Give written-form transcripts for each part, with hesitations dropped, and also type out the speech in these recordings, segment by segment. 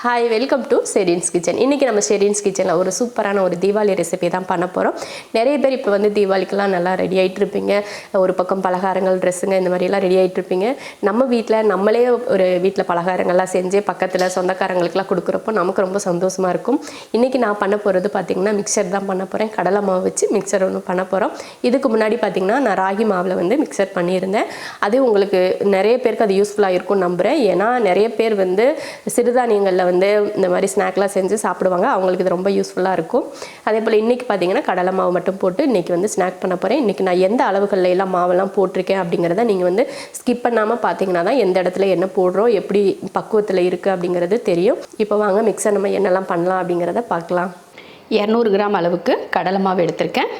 Hi, welcome to Sherin's Kitchen. இன்னைக்கு நம்ம Sherin's Kitchenல ஒரு சூப்பரான ஒரு தீபாவளி ரெசிபி தான் பண்ண போறோம். நிறைய பேர் இப்போ வந்து தீபாவளிக்குலாம் நல்லா ரெடி ஆயிட்டு இருப்பீங்க. ஒரு பக்கம் பலகாரங்கள், Dressங்க இந்த மாதிரி எல்லாம் ரெடி ஆயிட்டு இருப்பீங்க. நம்ம வீட்ல நம்மளே ஒரு வீட்ல பலகாரங்கள்லாம் செஞ்சு பக்கத்துல சொந்தக்காரங்களுக்குலாம் கொடுக்கறப்போ நமக்கு ரொம்ப சந்தோஷமா இருக்கும். இன்னைக்கு நான் பண்ண போறது பாத்தீங்கன்னா மிக்சர் தான் பண்ண போறேன். கடலை மாவு வச்சு மிக்சர் ஒன்னு பண்ண போறோம். இதுக்கு முன்னாடி பாத்தீங்கன்னா நான் ராகி மாவுல வந்து மிக்சர் பண்ணியிருந்தேன். அது உங்களுக்கு நிறைய பேருக்கு அது யூஸ்ஃபுல்லா இருக்கும் நம்புறேன். ஏன்னா நிறைய பேர் வந்து சிறுதானியங்கள்ல வந்து இந்த மாதிரி ஸ்நாக்லாம் செஞ்சு சாப்பிடுவாங்க. அவங்களுக்கு இது ரொம்ப யூஸ்ஃபுல்லாக இருக்கும். அதே போல் இன்றைக்கி பார்த்தீங்கன்னா கடலை மாவு மட்டும் போட்டு இன்றைக்கி வந்து ஸ்நாக் பண்ண போகிறேன். இன்றைக்கி நான் எந்த அளவுகளில் எல்லாம் மாவெல்லாம் போட்டிருக்கேன் அப்படிங்கிறத நீங்கள் வந்து ஸ்கிப் பண்ணாமல் பார்த்தீங்கன்னா தான் எந்த இடத்துல என்ன போடுறோம், எப்படி பக்குவத்தில் இருக்குது அப்படிங்கிறது தெரியும். இப்போ வாங்க மிக்சர் நம்ம என்னெல்லாம் பண்ணலாம் அப்படிங்கிறத பார்க்கலாம். 200 கிராம் அளவுக்கு கடலை மாவு எடுத்திருக்கேன்.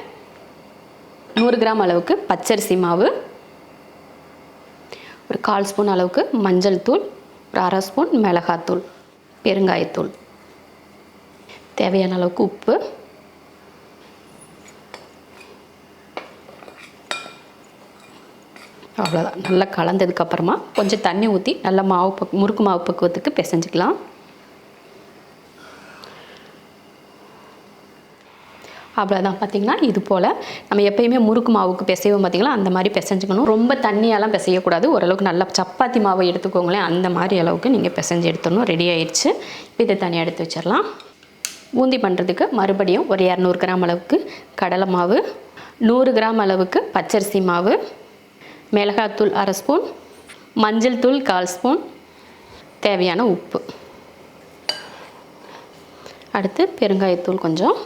100 கிராம் அளவுக்கு பச்சரிசி மாவு, ஒரு 1/4 ஸ்பூன் அளவுக்கு மஞ்சள் தூள், ஒரு 1/2 ஸ்பூன் மிளகாத்தூள், பெருங்காயத்தூள், தேவையான அளவுக்கு உப்பு, அவ்வளோதான். நல்லா கலந்ததுக்கப்புறமா கொஞ்சம் தண்ணி ஊற்றி நல்லா முறுக்கு மாவு பக்குவத்துக்கு பிசைஞ்சிக்கலாம். அவ்வளோதான். பார்த்திங்கன்னா இது போல் நம்ம எப்பயுமே முறுக்கு மாவுக்கு பிசைவோம் பார்த்திங்களா, அந்த மாதிரி பிசைஞ்சிக்கணும். ரொம்ப தண்ணியெல்லாம் பிசையக்கூடாது. ஓரளவுக்கு நல்லா சப்பாத்தி மாவை எடுத்துக்கோங்களேன், அந்த மாதிரி அளவுக்கு நீங்கள் பிசைஞ்சு எடுத்துடணும். ரெடி ஆயிடுச்சு. இதை தனியாக எடுத்து வச்சிடலாம். பூந்தி பண்ணுறதுக்கு மறுபடியும் ஒரு 200 கிராம் அளவுக்கு கடலை மாவு, 100 கிராம் அளவுக்கு பச்சரிசி மாவு, மிளகாத்தூள் 1/2 ஸ்பூன், மஞ்சள் தூள் 1/4 ஸ்பூன், தேவையான உப்பு, அடுத்து பெருங்காயத்தூள் கொஞ்சம்,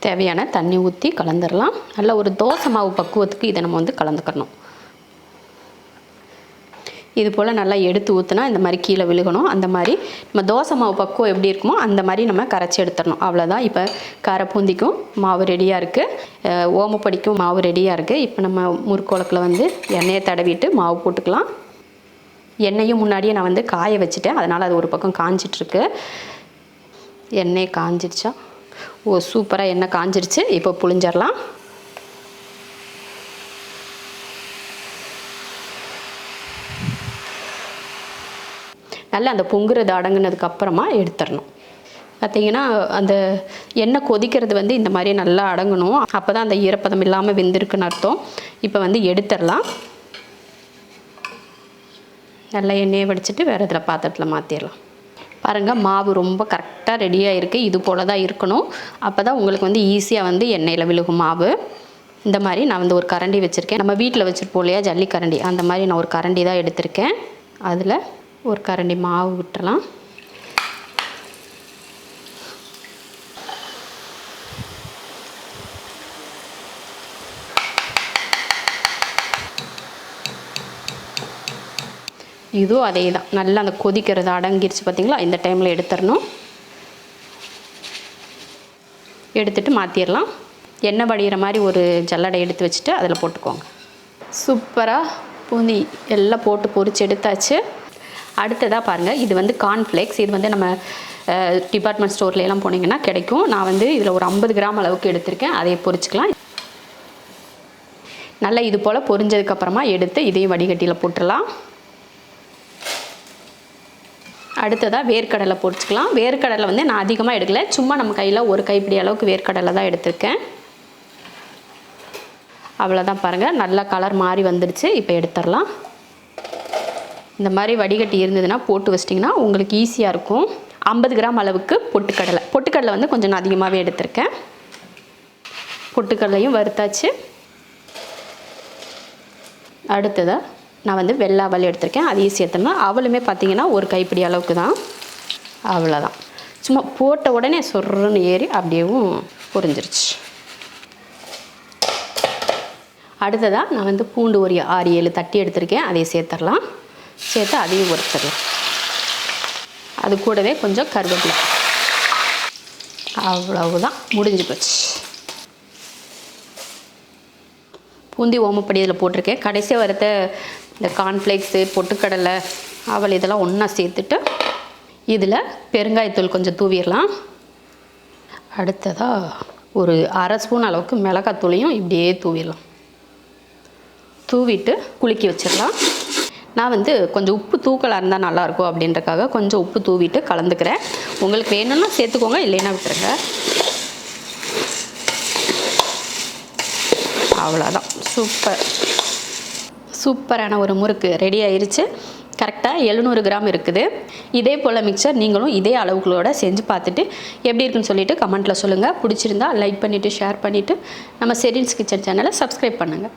தேவையான தண்ணி ஊற்றி கலந்துடலாம். நல்லா ஒரு தோசை மாவு பக்குவத்துக்கு இதை நம்ம வந்து கலந்துக்கணும். இது போல் நல்லா எடுத்து ஊற்றினா இந்த மாதிரி கீழே விழுகணும். அந்த மாதிரி நம்ம தோசை மாவு பக்குவம் எப்படி இருக்குமோ அந்த மாதிரி நம்ம கரைச்சி எடுத்துடணும். அவ்வளோதான். இப்போ காரப்பூந்திக்கும் மாவு ரெடியாக இருக்குது, ஓமப்படிக்கும் மாவு ரெடியாக இருக்குது. இப்போ நம்ம முறுக்கோலக்கில் வந்து எண்ணெயை தடவிட்டு மாவு போட்டுக்கலாம். எண்ணெயும் முன்னாடியே நான் வந்து காய வச்சுட்டேன், அதனால் அது ஒரு பக்கம் காஞ்சிட்ருக்கு. எண்ணெய் காஞ்சிடுச்சா? ஓ, சூப்பராக எண்ணெய் காஞ்சிருச்சு. இப்போ புளிஞ்சிடலாம். நல்லா அந்த பொங்குறது அடங்குனதுக்கு அப்புறமா எடுத்துடணும். பார்த்திங்கன்னா அந்த எண்ணெய் கொதிக்கிறது வந்து இந்த மாதிரி நல்லா அடங்கணும். அப்போ தான் அந்த ஈரப்பதம் இல்லாமல் வெந்திருக்குன்னு அர்த்தம். இப்போ வந்து எடுத்துடலாம். நல்லா எண்ணெயை வடிச்சிட்டு வேறு இதில் பாத்திரத்தில் மாற்றிடலாம். பாருங்கள், மாவு ரொம்ப கரெக்டாக ரெடியாக இருக்குது. இது போல் தான் இருக்கணும். அப்போ தான் உங்களுக்கு வந்து ஈஸியாக வந்து எண்ணெயில் விழுகும் மாவு. இந்த மாதிரி நான் வந்து ஒரு கரண்டி வச்சுருக்கேன். நம்ம வீட்டில் வச்சுருப்போம் இல்லையா ஜல்லி கரண்டி, அந்த மாதிரி நான் ஒரு கரண்டி தான் எடுத்திருக்கேன். அதில் ஒரு கரண்டி மாவு விட்டுறலாம். இதுவும் அதே தான். நல்லா அந்த கொதிக்கிறது அடங்கிருச்சு பார்த்திங்களா, இந்த டைமில் எடுத்துடணும். எடுத்துகிட்டு மாற்றிடலாம். எண்ணெய் வடிகிற மாதிரி ஒரு ஜல்லடை எடுத்து வச்சுட்டு அதில் போட்டுக்கோங்க. சூப்பராக பூந்தி எல்லாம் போட்டு பொரிச்சு எடுத்தாச்சு. அடுத்ததாக பாருங்கள், இது வந்து கார்ன்ஃப்ளேக்ஸ். இது வந்து நம்ம டிபார்ட்மெண்ட் ஸ்டோர்லாம் போனீங்கன்னா கிடைக்கும். நான் வந்து இதில் ஒரு 50 கிராம் அளவுக்கு எடுத்திருக்கேன். அதை பொரிச்சுக்கலாம். நல்லா இது போல் பொரிஞ்சதுக்கப்புறமா எடுத்து இதையும் வடிகட்டியில் போட்டுடலாம். அடுத்ததாக வேர்க்கடலை பொரிச்சுக்கலாம். வேர்க்கடலை வந்து நான் அதிகமாக எடுக்கலை, சும்மா நம்ம கையில் ஒரு கைப்பிடி அளவுக்கு வேர்க்கடலை தான் எடுத்திருக்கேன். அவ்வளோதான். பாருங்கள், நல்லா கலர் மாறி வந்துடுச்சு. இப்போ எடுத்துடலாம். இந்த மாதிரி வடிகட்டி இருந்ததுன்னா போட்டு வச்சிட்டிங்கன்னா உங்களுக்கு ஈஸியாக இருக்கும். 50 கிராம் அளவுக்கு பொட்டுக்கடலை வந்து கொஞ்சம் நான் அதிகமாகவே எடுத்திருக்கேன். பொட்டுக்கடலையும் வறுத்தாச்சு. அடுத்ததாக நான் வந்து வெள்ளை அவல் எடுத்திருக்கேன், அதையும் சேர்த்தோம்னா அவளுமே பார்த்திங்கன்னா ஒரு கைப்பிடி அளவுக்கு தான். அவ்வளோதான். சும்மா போட்ட உடனே சொருன்னு ஏறி அப்படியேவும் பொரிஞ்சிருச்சு. அடுத்ததாக நான் வந்து பூண்டு ஒரு 6-7 தட்டி எடுத்திருக்கேன், அதையும் சேர்த்துடலாம். சேர்த்து அதையும் உரிச்சிடலாம். அது கூடவே கொஞ்சம் கருவேப்பிலை. அவ்வளவுதான், முடிஞ்சு போச்சு. பூந்தி ஓமப்படி இதில் போட்டிருக்கேன். கடைசியாக வறுத்த இந்த கார்ன்ஃப்ளேக்ஸு, பொட்டுக்கடலை, அவல் இதெல்லாம் ஒன்றா சேர்த்துட்டு இதில் பெருங்காயத்தூள் கொஞ்சம் தூவிடலாம். அடுத்ததாக ஒரு 1/2 ஸ்பூன் அளவுக்கு மிளகாத்தூளையும் இப்படியே தூவிடலாம். தூவிட்டு குலுக்கி வச்சிடலாம். நான் வந்து கொஞ்சம் உப்பு தூக்கலாக இருந்தால் நல்லாயிருக்கும் அப்படின்றக்காக கொஞ்சம் உப்பு தூவிட்டு கலந்துக்கிறேன். உங்களுக்கு வேணும்னா சேர்த்துக்கோங்க, இல்லைன்னா விட்டுருங்க. அவ்வளோதான். சூப்பரான ஒரு முறுக்கு ரெடி ஆயிருச்சு. கரெக்டாக 700 கிராம் இருக்குது. இதே போல் மிக்சர் நீங்களும் இதே அளவுகளோட செஞ்சு பார்த்துட்டு எப்படி இருக்குன்னு சொல்லிட்டு கமெண்ட்டில் சொல்லுங்கள். பிடிச்சிருந்தா லைக் பண்ணிவிட்டு ஷேர் பண்ணிவிட்டு நம்ம ஷெரின்ஸ் கிச்சன் சேனலை சப்ஸ்கிரைப் பண்ணுங்கள்.